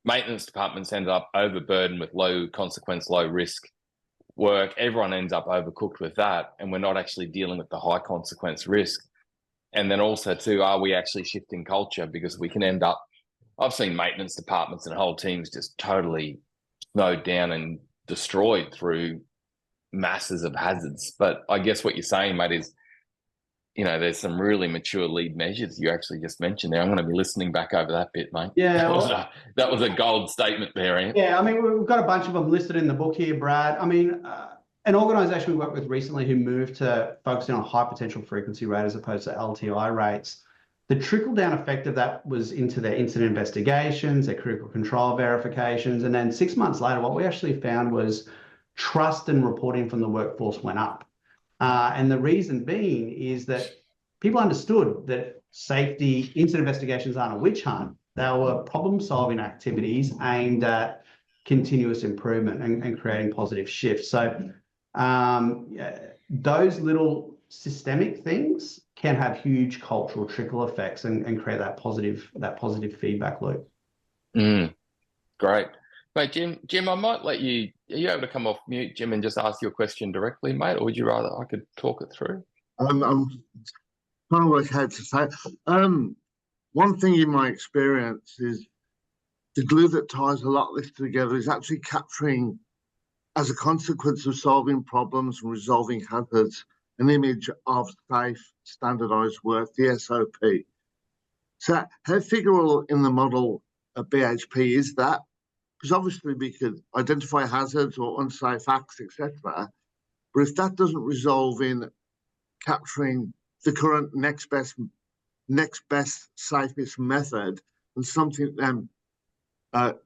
maintenance departments end up overburdened with low consequence, low risk work. Everyone ends up overcooked with that, and we're not actually dealing with the high consequence risk. And then also too, are we actually shifting culture? Because we can end up, I've seen maintenance departments and whole teams just totally snowed down and destroyed through masses of hazards. But I guess what you're saying, mate, is, you know, there's some really mature lead measures you actually just mentioned there. I'm going to be listening back over that bit, mate. Yeah, that was a gold statement there, Ant. Yeah, I mean, we've got a bunch of them listed in the book here, Brad. I mean, an organisation we worked with recently who moved to focusing on high potential frequency rate as opposed to LTI rates, the trickle-down effect of that was into their incident investigations, their critical control verifications, and then 6 months later, what we actually found was trust and reporting from the workforce went up. And the reason being is that people understood that safety incident investigations aren't a witch hunt. They were problem-solving activities aimed at continuous improvement and creating positive shifts. So those little systemic things can have huge cultural trickle effects and create that positive feedback loop. Great. Mate, Jim, I might let you, are you able to come off mute, Jim, and just ask your question directly, mate? Or would you rather I could talk it through? I'm trying to work out to say. One thing in my experience is the glue that ties a lot of this together is actually capturing, as a consequence of solving problems and resolving hazards, an image of safe, standardized work, the SOP. So how figural in the model of BHP is that? Because obviously we could identify hazards or unsafe acts, etc. But if that doesn't resolve in capturing the current next best, safest method and something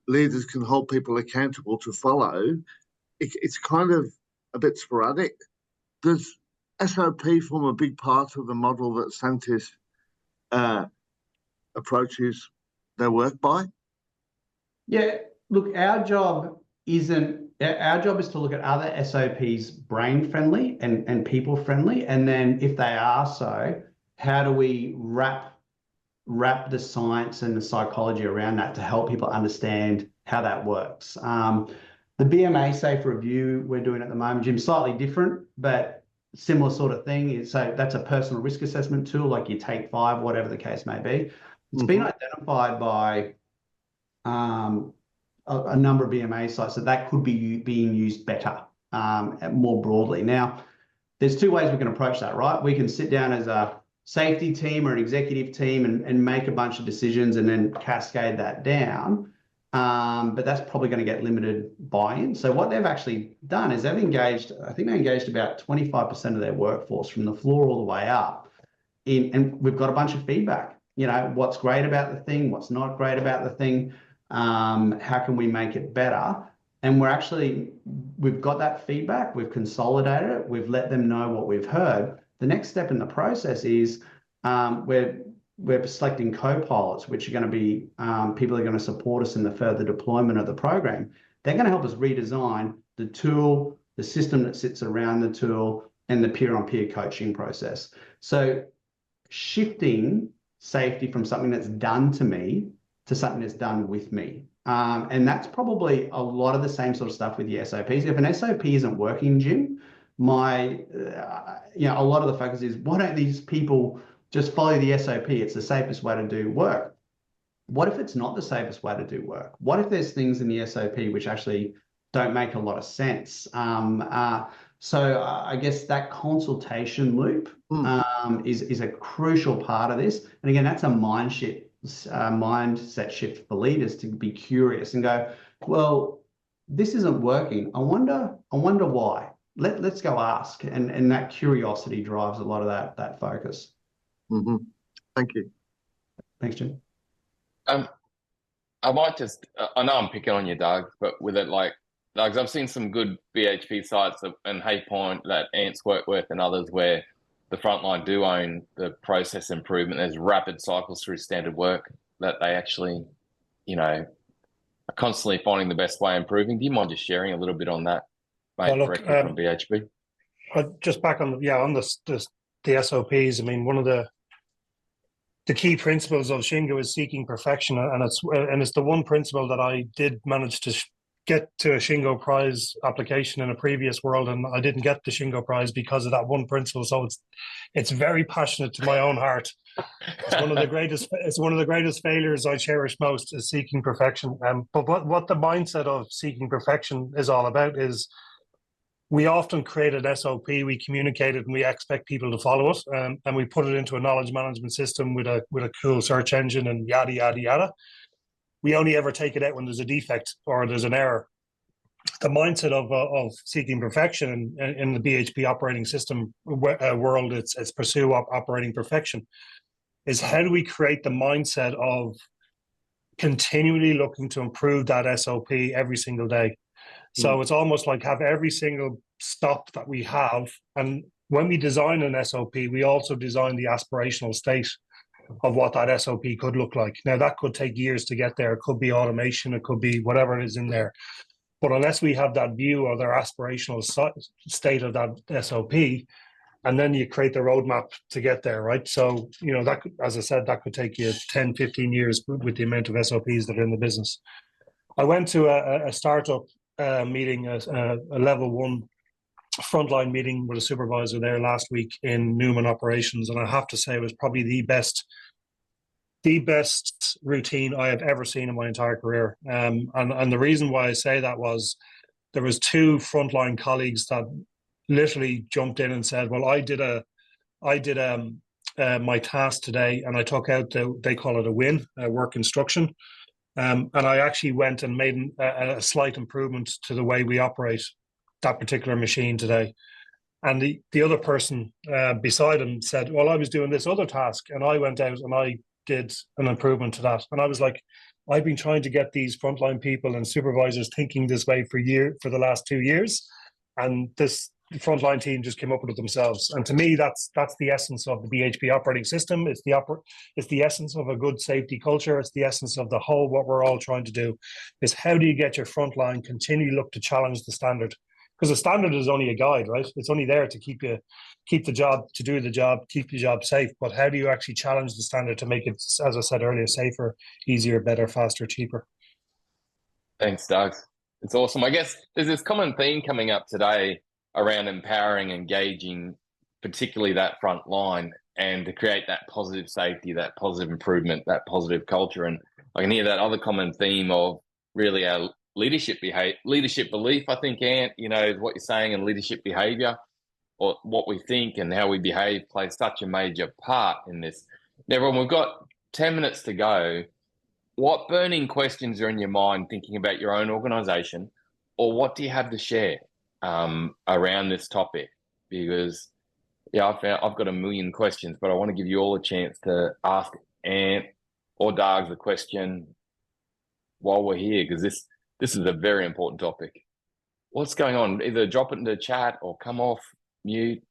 leaders can hold people accountable to follow, it's kind of a bit sporadic. Does SOP form a big part of the model that Sentis approaches their work by? Yeah, look, our job is to look at other SOPs brain friendly and people friendly, and then if they are so, how do we wrap the science and the psychology around that to help people understand how that works. The BMA Safe Review we're doing at the moment, Jim, slightly different, but similar sort of thing. So that's a personal risk assessment tool, like you take 5, whatever the case may be. It's been identified by a number of BMA sites that could be being used better, more broadly. Now, there's 2 ways we can approach that, right? We can sit down as a safety team or an executive team and make a bunch of decisions and then cascade that down. But that's probably going to get limited buy-in. So what they've actually done is they've engaged, I think they engaged about 25% of their workforce from the floor all the way up. And we've got a bunch of feedback, you know, what's great about the thing, what's not great about the thing, how can we make it better? And we've got that feedback, we've consolidated it, we've let them know what we've heard. The next step in the process is we're selecting co-pilots, which are going to be people who are going to support us in the further deployment of the program. They're going to help us redesign the tool, the system that sits around the tool, and the peer-on-peer coaching process. So shifting safety from something that's done to me to something that's done with me. And that's probably a lot of the same sort of stuff with the SOPs. If an SOP isn't working, Jim, a lot of the focus is, why don't these people just follow the SOP? It's the safest way to do work. What if it's not the safest way to do work? What if there's things in the SOP which actually don't make a lot of sense? So I guess that consultation loop is a crucial part of this. And again, that's a mindset shift for leaders to be curious and go, well, this isn't working. I wonder why. Let's go ask. And that curiosity drives a lot of that focus. Mm-hmm. Thank you. Thanks, Jim. I might just, I know I'm picking on you, Doug, but with it, like, Doug, I've seen some good BHP sites and Hay Point that Ants work with and others where the frontline do own the process improvement. There's rapid cycles through standard work that they actually, are constantly finding the best way of improving. Do you mind just sharing a little bit on that, mate, directly from BHP? Just back on the SOPs. I mean, one of the key principles of Shingo is seeking perfection, and it's the one principle that I did manage to get to a Shingo Prize application in a previous world, and I didn't get the Shingo Prize because of that one principle. So it's very passionate to my own heart. It's one of the greatest failures I cherish most is seeking perfection. But what the mindset of seeking perfection is all about is we often create an SOP, we communicate it, and we expect people to follow it, and we put it into a knowledge management system with a cool search engine and yada yada yada. We only ever take it out when there's a defect or there's an error. The mindset of seeking perfection in the BHP operating system world, it's pursue operating perfection, is how do we create the mindset of continually looking to improve that SOP every single day. So it's almost like have every single stop that we have. And when we design an SOP, we also design the aspirational state of what that SOP could look like. Now, that could take years to get there. It could be automation. It could be whatever is in there. But unless we have that view or their aspirational state of that SOP, and then you create the roadmap to get there, right? So, that could, as I said, that could take you 10, 15 years with the amount of SOPs that are in the business. I went to a startup meeting, a level 1 frontline meeting with a supervisor there last week in Newman operations, and I have to say it was probably the best routine I have ever seen in my entire career. And the reason why I say that was there was 2 frontline colleagues that literally jumped in and said, "Well, I did my task today, and I took out they call it a win, work instruction." And I actually went and made a slight improvement to the way we operate that particular machine today. And the other person beside him said, "Well, I was doing this other task, and I went out and I did an improvement to that." And I was like, I've been trying to get these frontline people and supervisors thinking this way for the last 2 years, and this frontline team just came up with it themselves. And to me, that's the essence of the BHP operating system. It's the essence of a good safety culture. It's the essence of the whole, what we're all trying to do is how do you get your frontline continue look to challenge the standard? Because the standard is only a guide, right? It's only there to keep the job, to do the job, keep the job safe. But how do you actually challenge the standard to make it, as I said earlier, safer, easier, better, faster, cheaper? Thanks, Doug. It's awesome. I guess there's this common theme coming up today around empowering, engaging, particularly that front line, and to create that positive safety, that positive improvement, that positive culture. And I can hear that other common theme of really our leadership belief, I think, Ant, what you're saying, and leadership behavior, or what we think and how we behave plays such a major part in this. Now, everyone, we've got 10 minutes to go. What burning questions are in your mind thinking about your own organisation, or what do you have to share around this topic? Because, I've got a million questions, but I want to give you all a chance to ask Ant or Doug the question while we're here, because this is a very important topic. What's going on? Either drop it into chat or come off mute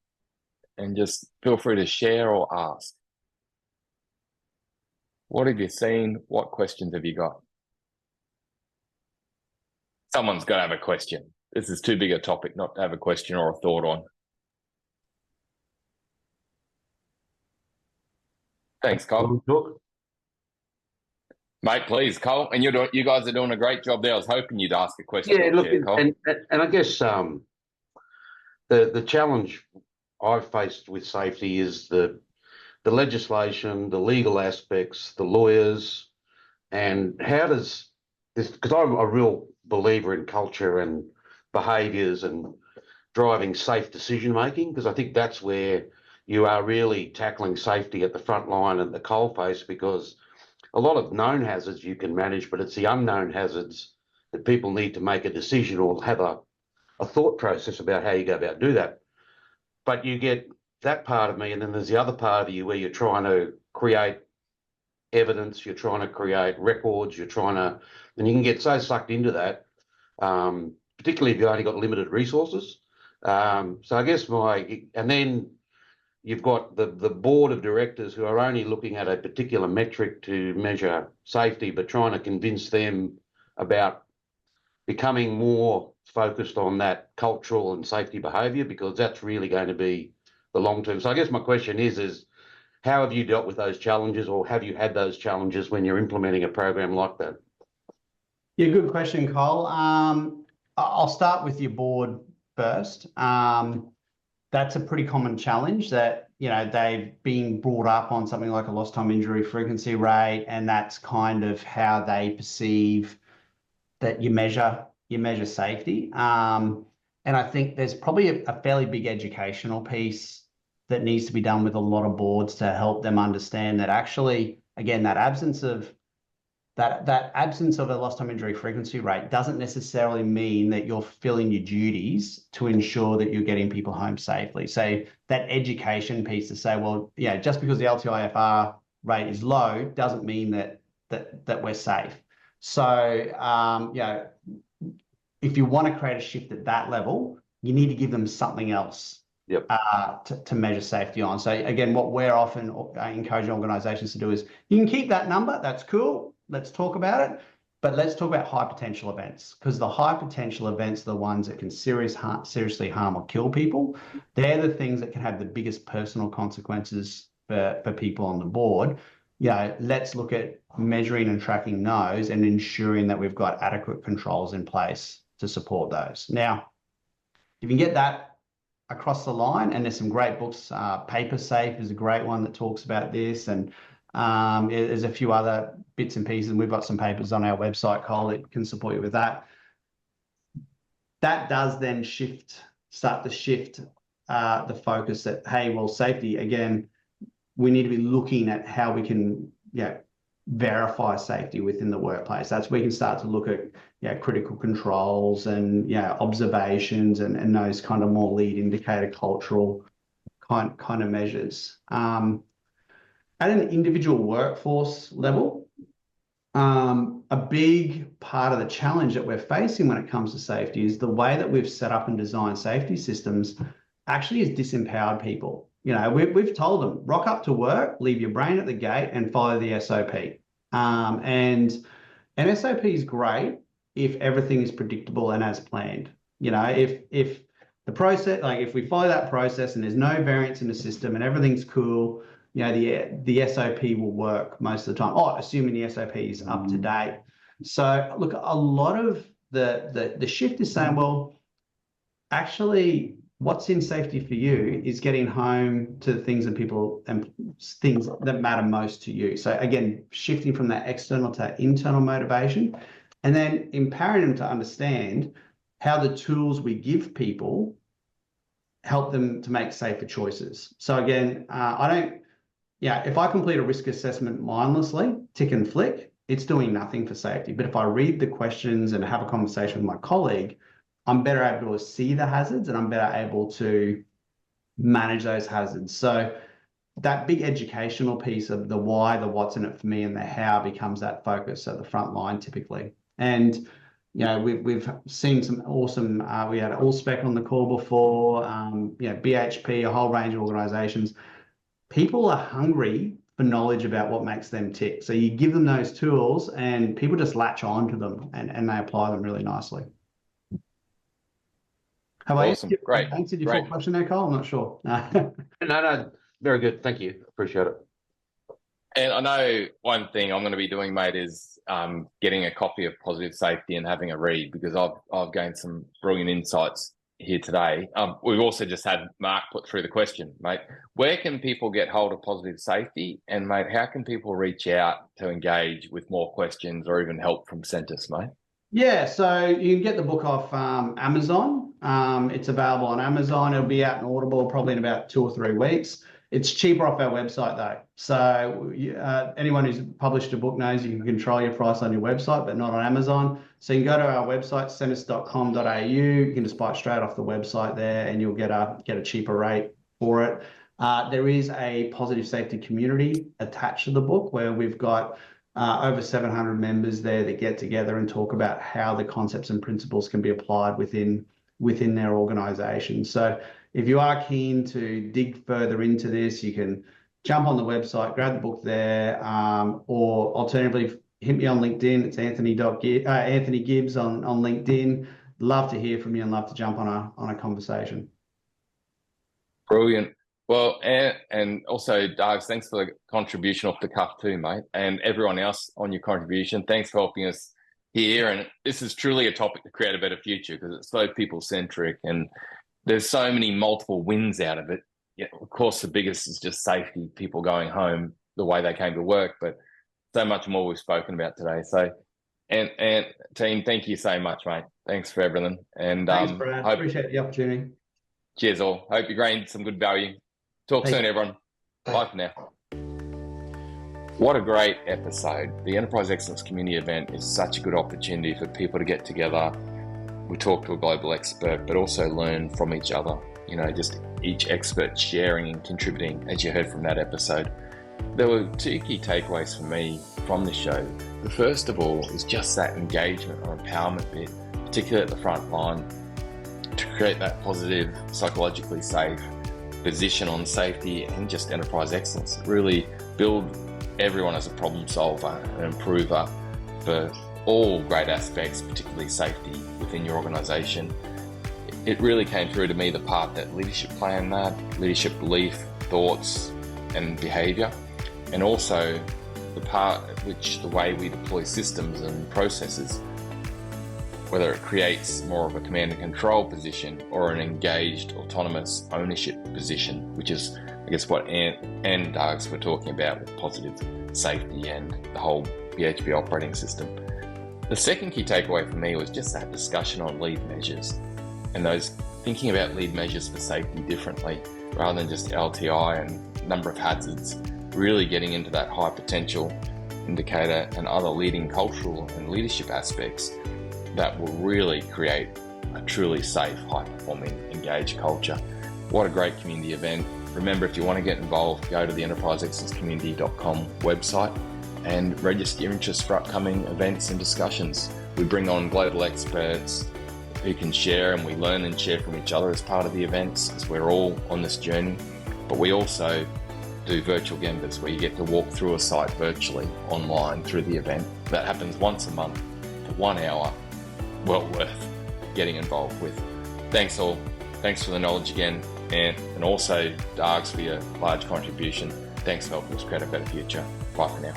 and just feel free to share or ask. What have you seen? What questions have you got? Someone's got to have a question. This is too big a topic not to have a question or a thought on. Thanks, Cole. Mate, please, Cole. And you guys are doing a great job there. I was hoping you'd ask a question. Yeah, look, Cole. and I guess the challenge I've faced with safety is the legislation, the legal aspects, the lawyers, and how does this, because I'm a real believer in culture and behaviours and driving safe decision making, because I think that's where you are really tackling safety at the front line and the coalface, because a lot of known hazards you can manage, but it's the unknown hazards that people need to make a decision or have a thought process about how you go about do that. But you get that part of me, and then there's the other part of you where you're trying to create evidence, you're trying to create records, and you can get so sucked into that, particularly if you've only got limited resources. So I guess and then you've got the board of directors who are only looking at a particular metric to measure safety, but trying to convince them about becoming more focused on that cultural and safety behaviour, because that's really going to be the long term. So I guess my question is how have you dealt with those challenges, or have you had those challenges when you're implementing a program like that? Yeah, good question, Cole. I'll start with your board first. That's a pretty common challenge that, they've been brought up on something like a lost time injury frequency rate, and that's kind of how they perceive that you measure safety. And I think there's probably a fairly big educational piece that needs to be done with a lot of boards to help them understand that actually, again, that absence of a lost time injury frequency rate doesn't necessarily mean that you're fulfilling your duties to ensure that you're getting people home safely. So that education piece to say, well, just because the LTIFR rate is low doesn't mean that we're safe. So, if you want to create a shift at that level, you need to give them something else to measure safety on. So again, what we're often encouraging organisations to do is, you can keep that number, that's cool, let's talk about it, but let's talk about high potential events, because the high potential events are the ones that can seriously harm or kill people. They're the things that can have the biggest personal consequences for people on the board. Let's look at measuring and tracking those and ensuring that we've got adequate controls in place to support those. Now, if you can get that across the line, and there's some great books, Paper Safe is a great one that talks about this, and there's a few other bits and pieces, and we've got some papers on our website, Cole, that can support you with that. That does then start to shift the focus that, hey, well, safety, again, we need to be looking at how we can verify safety within the workplace. That's where we can start to look at critical controls and observations and those kind of more lead indicator cultural kind of measures. At an individual workforce level, a big part of the challenge that we're facing when it comes to safety is the way that we've set up and designed safety systems actually has disempowered people. We've told them, rock up to work, leave your brain at the gate and follow the SOP. And an SOP is great if everything is predictable and as planned. If the process, like if we follow that process and there's no variance in the system and everything's cool, the SOP will work most of the time. Assuming the SOP is up to date. So look, a lot of the shift is saying, well, actually, what's in safety for you is getting home to the things and people and things that matter most to you. So again, shifting from that external to internal motivation, and then empowering them to understand how the tools we give people help them to make safer choices. So again, if I complete a risk assessment mindlessly, tick and flick, it's doing nothing for safety. But if I read the questions and have a conversation with my colleague, I'm better able to see the hazards and I'm better able to manage those hazards. So that big educational piece of the why, the what's in it for me, and the how becomes that focus at the front line typically. And we've seen some awesome. We had Allspec on the call before. BHP, a whole range of organisations. People are hungry for knowledge about what makes them tick. So you give them those tools, and people just latch on to them and they apply them really nicely. Have awesome. Great. Answered your full question there, Cole? I'm not sure. No, very good. Thank you. Appreciate it. And I know one thing I'm going to be doing, mate, is getting a copy of Positive Safety and having a read, because I've gained some brilliant insights here today. We've also just had Mark put through the question, mate. Where can people get hold of Positive Safety? And, mate, how can people reach out to engage with more questions or even help from Sentis, mate? Yeah, so you can get the book off Amazon. It's available on Amazon. It'll be out in Audible probably in about 2 or 3 weeks. It's cheaper off our website though. So anyone who's published a book knows you can control your price on your website, but not on Amazon. So you can go to our website, sentis.com.au. You can just buy it straight off the website there, and you'll get a cheaper rate for it. There is a positive safety community attached to the book where we've got over 700 members there that get together and talk about how the concepts and principles can be applied within their organisation. So if you are keen to dig further into this, you can jump on the website, grab the book there, or alternatively, hit me on LinkedIn. It's Anthony Gibbs on LinkedIn. Love to hear from you and love to jump on a conversation. Brilliant. Well, and also, Doug, thanks for the contribution off the cuff too, mate. And everyone else on your contribution, thanks for helping us here. And this is truly a topic to create a better future because it's so people-centric and there's so many multiple wins out of it. Yeah, of course, the biggest is just safety, people going home the way they came to work, but so much more we've spoken about today. So, and team, thank you so much, mate. Thanks for everything. And thanks, Brad. Appreciate the opportunity. Cheers all. Hope you gained some good value. Talk soon, everyone. Bye for now. What a great episode. The Enterprise Excellence Community event is such a good opportunity for people to get together. We talk to a global expert, but also learn from each other. You know, just each expert sharing and contributing, as you heard from that episode. There were 2 key takeaways for me from this show. The first of all is just that engagement or empowerment bit, particularly at the front line, to create that positive, psychologically safe position on safety and just enterprise excellence. Really build everyone as a problem solver and improver for all great aspects, particularly safety within your organisation. It really came through to me the part that leadership play in that, leadership belief, thoughts and behaviour, and also the part at which the way we deploy systems and processes, whether it creates more of a command and control position or an engaged autonomous ownership position, which is, I guess, what Ant and Doug's were talking about with positive safety and the whole BHP operating system. The second key takeaway for me was just that discussion on lead measures and those thinking about lead measures for safety differently rather than just LTI and number of hazards, really getting into that high potential indicator and other leading cultural and leadership aspects that will really create a truly safe, high-performing, engaged culture. What a great community event. Remember, if you want to get involved, go to the enterpriseexcellencecommunity.com website and register your interest for upcoming events and discussions. We bring on global experts who can share, and we learn and share from each other as part of the events, as we're all on this journey. But we also do virtual Gembas, where you get to walk through a site virtually online through the event. That happens once a month for 1 hour. Well worth getting involved with. Thanks all. Thanks for the knowledge again, and also Dargs for your large contribution. Thanks for helping us create a better future. Bye for now.